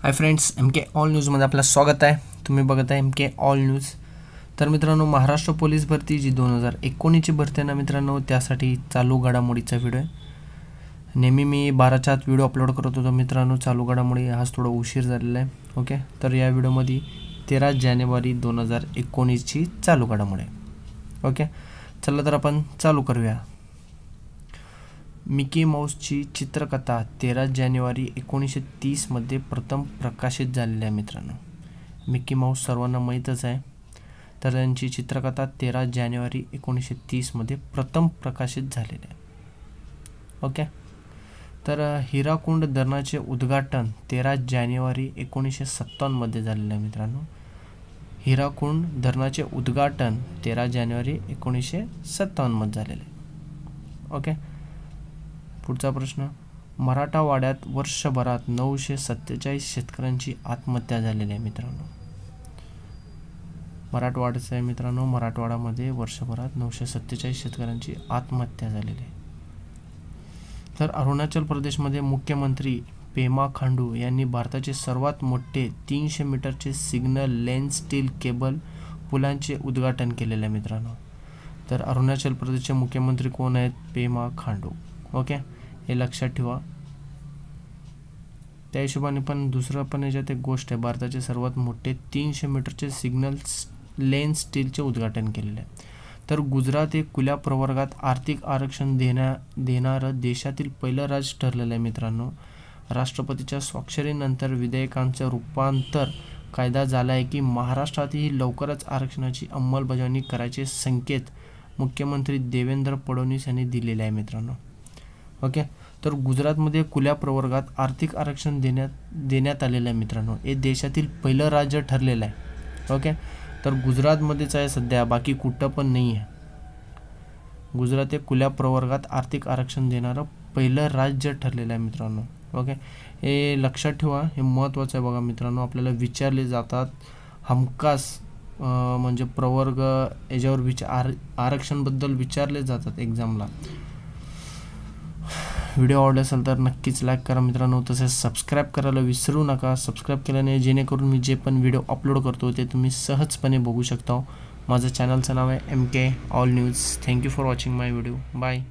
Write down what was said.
Hi friends, M K all न्यूजमध्ये आपलं स्वागत आहे. तुम्ही बघत आहे एम के ऑल न्यूज. तर मित्रांनो, महाराष्ट्र पोलीस भरती जी 2019ची भरती आहे ना मित्रांनो, त्यासाठी चालू घडामोडीचा व्हिडिओ आहे. नेहमी मी 12च्या आत व्हिडिओ अपलोड करत होतो मित्रांनो. चालू घडामोडी आज थोडा उशीर झालेला आहे. ओके, तर या व्हिडिओमध्ये 13 जानेवारी 2019ची चालू घडामोडी आहे. ओके, चला तर आपण चालू करूया. मिकी माऊसची चित्रकथा 13 जानेवारी 1930मध्ये प्रथम प्रकाशित झालेली आहे मित्रांनो. मिकी माऊस सर्वांना माहीतच आहे. तर त्यांची चित्रकथा 13 जानेवारी 1930मध्ये प्रथम प्रकाशित झालेली आहे. ओके, तर हिराकुंड धरणाचे उद्घाटन 13 जानेवारी 1957मध्ये झालेलं आहे मित्रांनो. हिराकुंड धरणाचे उद्घाटन 13 जानेवारी 1957मध्ये झालेले आहे. ओके, पुढचा प्रश्न. मराठवाड्यात वर्षभरात 947 शेतकऱ्यांची आत्महत्या झालेली आहे मित्रांनो. मराठवाड्याचं आहे मित्रांनो. मराठवाड्यामध्ये वर्षभरात 947 शेतकऱ्यांची आत्महत्या झालेली आहे. तर अरुणाचल प्रदेशमध्ये मुख्यमंत्री पेमा खांडू यांनी भारताचे सर्वात मोठे 300 मीटरचे सिग्नल लेन स्टील केबल पुलांचे उद्घाटन केलेले आहे मित्रांनो. तर अरुणाचल प्रदेशचे मुख्यमंत्री कोण आहेत? पेमा खांडू. ओके, हे लक्षात ठेवा. त्या हिशोबाने पण दुसरं पण याच्यात एक गोष्ट आहे, भारताचे सर्वात मोठे 300 मीटरचे सिग्नल लेन स्टीलचे उद्घाटन केलेले आहे. तर गुजरात हे खुल्या प्रवर्गात आर्थिक आरक्षण देणारं देशातील पहिलं राज्य ठरलेलं आहे मित्रांनो. राष्ट्रपतीच्या स्वाक्षरीनंतर विधेयकांचं रूपांतर कायदा झाला आहे की महाराष्ट्रातही लवकरच आरक्षणाची अंमलबजावणी करायचे संकेत मुख्यमंत्री देवेंद्र फडणवीस यांनी दिलेले आहे मित्रांनो. ओके, तर गुजरातमध्ये खुल्या प्रवर्गात आर्थिक आरक्षण देण्यात आलेलं आहे मित्रांनो. हे देशातील पहिलं राज्य ठरलेलं आहे. ओके, तर गुजरातमध्येच आहे सध्या, बाकी कुठं पण नाही आहे. गुजरात हे खुल्या प्रवर्गात आर्थिक आरक्षण देणारं पहिलं राज्य ठरलेलं आहे मित्रांनो. ओके, हे लक्षात ठेवा, हे महत्त्वाचं आहे बघा मित्रांनो. आपल्याला विचारले जातात हमखास, म्हणजे प्रवर्ग याच्यावर आरक्षणबद्दल विचारले जातात एक्झामला. व्हिडिओ आवडला असेल तर नक्कीच लाईक करा मित्रांनो. तसेच सबस्क्राईब करायला विसरू नका. सबस्क्राईब केल्याने जेणेकरून मी जे पण व्हिडिओ अपलोड करतो ते तुम्ही सहजपणे बघू शकता. माझं चॅनलचं नाव आहे M K all news. Thank you for watching my video. Bye.